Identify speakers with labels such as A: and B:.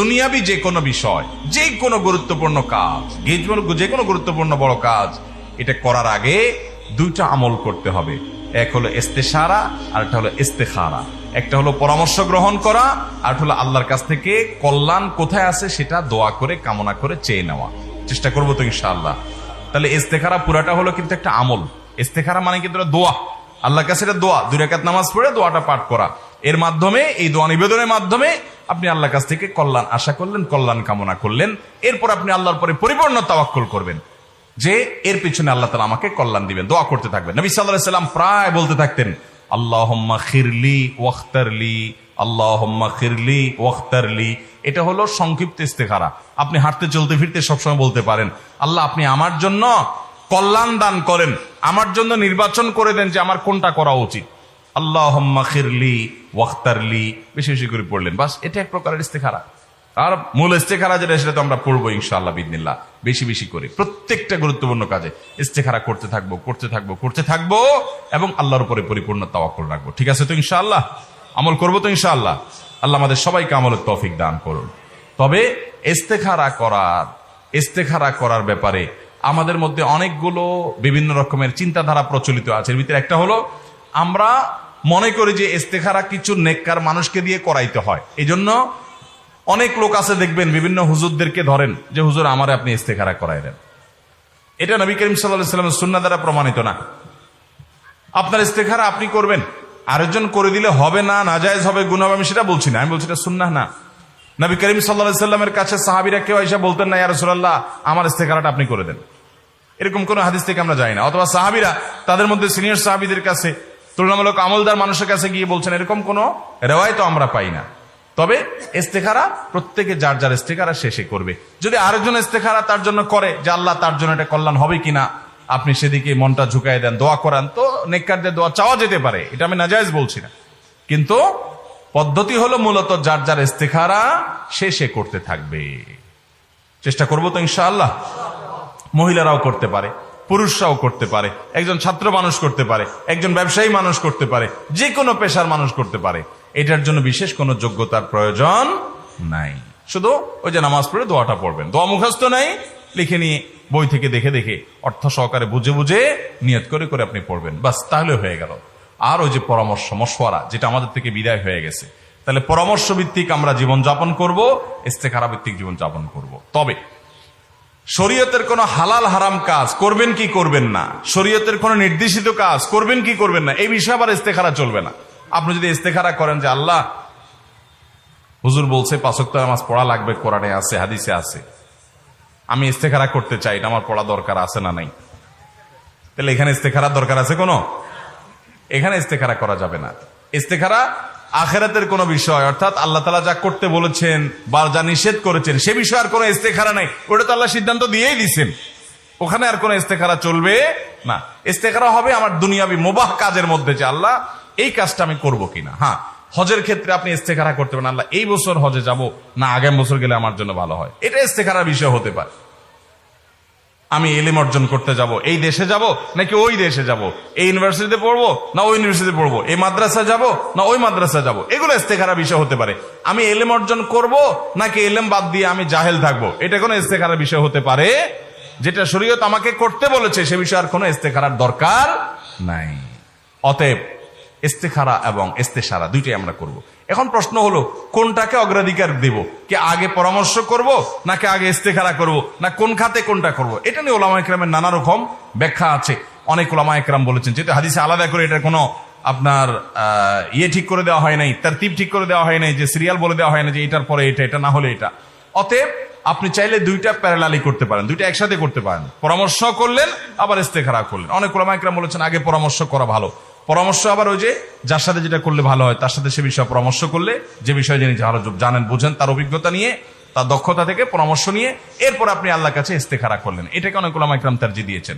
A: দুনিয়াবি যে কোনো বিষয়, যে কোনো গুরুত্বপূর্ণ কাজ, যে কোনো গুরুত্বপূর্ণ বড় কাজ, এটা করার আগে দুইটা আমল করতে হবে। এক হলো ইস্তেশারা, আর একটা হলো ইস্তেখারা। একটা হলো পরামর্শ গ্রহণ করা, আর হলো আল্লাহর কাছ থেকে কল্যাণ কোথায় আছে সেটা দোয়া করে কামনা করে চেয়ে নেওয়া। চেষ্টা করবো তো ইনশাআল্লাহ। তাহলে ইস্তেখারা পুরাটা হলো কিন্তু একটা আমল। ইস্তেখারা মানে কিন্তু দোয়া, আল্লাহর কাছে এটা দোয়া। 2 রাকাত নামাজ পড়ে দোয়াটা পাঠ করা, এর মাধ্যমে, এই দোয়া নিবেদনের মাধ্যমে আপনি আল্লাহর কাছ থেকে কল্যাণ আশা করলেন, কল্যাণ কামনা করলেন। এরপর আপনি আল্লাহর পরে পরিপূর্ণ তাওয়াক্কুল করবেন যে এর পিছনে আল্লাহ তাআলা আমাকে কল্যাণ দিবেন। দোয়া করতে থাকবেন। নবী সাল্লাল্লাহু আলাইহি সাল্লাম প্রায় বলতে থাকতেন, আল্লাহুম্মা খিরলি ওয়াখতারলি, আল্লাহুম্মা খিরলি ওয়াখতারলি। এটা হলো সংক্ষিপ্ত ইস্তেখারা। আপনি হাঁটতে চলতে ফিরতে সবসময় বলতে পারেন, আল্লাহ আপনি আমার জন্য কল্যাণ দান করেন, আমার জন্য নির্বাচন করে দেন যে আমার কোনটা করা উচিত। আল্লাহুম্মা খিরলি ওয়াখতারলি বেশি বেশি করে পড়লেন, বাস। এটা এক প্রকারের ইস্তেখারা। আর মূল ইস্তেখারা যেটা, সেটা তো আমরা পড়বো ইনশাআল্লাহ বিইذনিল্লাহ, বেশি বেশি করে প্রত্যেকটা গুরুত্বপূর্ণ কাজে ইস্তেখারা করতে থাকবো এবং আল্লাহর উপরে পরিপূর্ণ তাওয়াক্কুল রাখবো। ঠিক আছে তো ইনশাআল্লাহ? আমল করবো তো ইনশাআল্লাহ? আল্লাহ আমাদের সবাইকে আমলের তৌফিক দান করুন। তবে ইস্তেখারা করার ব্যাপারে আমাদের মধ্যে অনেকগুলো বিভিন্ন রকমের চিন্তাধারা প্রচলিত আছে। এর ভিতরে একটা হলো, আমরা মনে করি যে ইস্তেখারা কিছু নেককার মানুষকে দিয়ে করাইতে হয়। এই জন্য অনেক লোক আছে দেখবেন, বিভিন্ন হুজুরদেরকে ধরেন যে হুজুর আমারে আপনি ইস্তেখারা করাই দেন। এটা নবী করিম সাল্লাল্লাহু আলাইহি ওয়াসাল্লামের সুন্নাহ দ্বারা প্রমাণিত না। আপনার ইস্তেখারা আপনি করবেন, আরেকজন করে দিলে হবে না, নাজায়েজ হবে, গুনাহ হবে, আমি সেটা বলছি না। আমি বলছি এটা সুন্নাহ না। নবী করিম সাল্লাল্লাহু আলাইহি ওয়াসাল্লামের কাছে সাহাবীরা কেউ এসে বলতেন না, ইয়া রাসূলুল্লাহ আমার ইস্তেখারাটা আপনি করে দেন। এরকম কোন হাদিস থেকে আমরা জানি না। অথবা সাহাবীরা তাদের মধ্যে সিনিয়র সাহাবীদের কাছে, তুলনামূলক আমলদার মানুষের কাছে গিয়ে বলছেন, এরকম কোন রিওয়ায়াত আমরা পাই না। তবে ইস্তেখারা প্রত্যেকে যার যার ইস্তেখারা শেষে করবে। যদি আরেকজন ইস্তেখারা তার জন্য করে যে আল্লাহ তার জন্য এটা কল্যাণ হবে কিনা, আপনি সেদিকে মনটা ঝুঁকাই দেন, দোয়া করান, তো নেককারদের দোয়া চাওয়া যেতে পারে, এটা আমি নাজায়েজ বলছি না। কিন্তু পদ্ধতি হলো মূলত যার যার ইস্তেখারা শেষে করতে থাকবে। চেষ্টা করবো তো ইনশাআল্লাহ? মহিলারাও করতে পারে, পুরুষরাও করতে পারে, একজন ছাত্র মানুষ করতে পারে, একজন ব্যবসায়ী মানুষ করতে পারে, যে কোনো পেশার মানুষ করতে পারে। এটার জন্য বিশেষ কোনো যোগ্যতার প্রয়োজন নাই। শুধু ওই যে নামাজ পড়ে দোয়াটা পড়বেন, দোয়া মুখস্থ নাই, লিখে নিয়ে বই থেকে দেখে দেখে অর্থ সহকারে বুঝে বুঝে নিয়ত করে করে আপনি পড়বেন, বাস, তাহলে হয়ে গেল। আর ওই যে পরামর্শ মশওয়ারা, যেটা আমাদের থেকে বিদায় হয়ে গেছে, তাহলে পরামর্শ ভিত্তিক আমরা জীবনযাপন করব, ইস্তেখারা ভিত্তিক জীবনযাপন করব। তবে শরীয়তের কোন হালাল হারাম কাজ করবেন কি করবেন না, শরীয়তের কোন নির্দেশিত কাজ করবেন কি করবেন না, এই বিষয়ে আবার ইস্তেখারা চলবে না। আপনি যদি ইস্তেখারা করেন যে আল্লাহ হুজুর বলছে 5 ওয়াক্ত নামাজ পড়া লাগবে, কোরআনে আছে, হাদিসে আছে, আমি ইস্তেখারা করতে চাই, এটা আমার পড়া দরকার আছে না নাই, তাহলে এখানে ইস্তেখারার দরকার আছে কোনো? এখানে ইস্তেখারা করা যাবে না। ইস্তেখারা আখিরাতের কোন বিষয়, অর্থাৎ আল্লাহ তাআলা যা করতে বলেছেন বা যা নিষেধ করেছেন সে বিষয়ে আর কোনো ইস্তেখারা নাই। ওটা তো আল্লাহ সিদ্ধান্ত দিয়েই দিচ্ছেন, ওখানে আর কোনো ইস্তেখারা চলবে না। ইস্তেখারা হবে আমার দুনিয়াবি মুবাহ কাজের মধ্যে, যে আল্লাহ এই কাজটা আমি করবো কিনা। হ্যাঁ, হজের ক্ষেত্রে আপনি ইস্তেখারা করতে পারেন, আল্লাহ এই বছর হজে যাব না আগামী বছর গেলে আমার জন্য ভালো হয়, এটা ইস্তেখারার বিষয় হতে পারে। আমি ইলম অর্জন করতে যাব, এই দেশে যাব নাকি ওই দেশে যাব, এই ইউনিভার্সিটিতে পড়বো না ওই ইউনিভার্সিটিতে পড়বো, এই মাদ্রাসা যাব না ওই মাদ্রাসা যাব, এগুলো ইস্তেখারা বিষয় হতে পারে। আমি ইলম অর্জন করব নাকি ইলম বাদ দিয়ে আমি জাহেল থাকবো, এটা কোনো ইস্তেখারা বিষয় হতে পারে। যেটা শরীয়ত আমাকে করতে বলেছে সে বিষয়ে আর কোনো ইস্তেখারার দরকার নাই। অতএব ইস্তেখারা এবং ইস্তেশারা দুইটাই আমরা করব। এখন প্রশ্ন হলো, কোনটাকে অগ্রাধিকার দেব? কি আগে পরামর্শ করব নাকি আগে ইস্তেখারা করব, না কোন খাতে কোনটা করব? এটা নিয়ে উলামা ইকরামের নানা রকম ব্যাখ্যা আছে। অনেক উলামা ইকরাম বলেছেন, যেহেতু হাদিসে আলাদা করে এটার কোনো আপনার ঠিক করে দেওয়া হয় নাই, তারতিব ঠিক করে দেওয়া হয় নাই, যে সিরিয়াল বলে দেওয়া হয় না যে এটার পরে এটা, এটা না হলে এটা। অতএব আপনি চাইলে দুইটা প্যারালালি করতে পারেন, দুইটা একসাথে করতে পারেন। পরামর্শ করলেন আবার ইস্তেখারা করলেন। অনেক উলামা ইকরাম বলেছেন আগে পরামর্শ করা ভালো। পরামর্শ আবার ওই যে যার সাথে যেটা করলে ভালো হয় তার সাথে সে বিষয়ে পরামর্শ করলে, যে বিষয়ে যিনি ভালো জানেন বুঝেন, তার অভিজ্ঞতা নিয়ে, তার দক্ষতা থেকে পরামর্শ নিয়ে এরপর আপনি আল্লাহর কাছে ইস্তেখারা করলেন। এটাকে অনেক উলামা ইকরাম তারজিহ দিয়েছেন।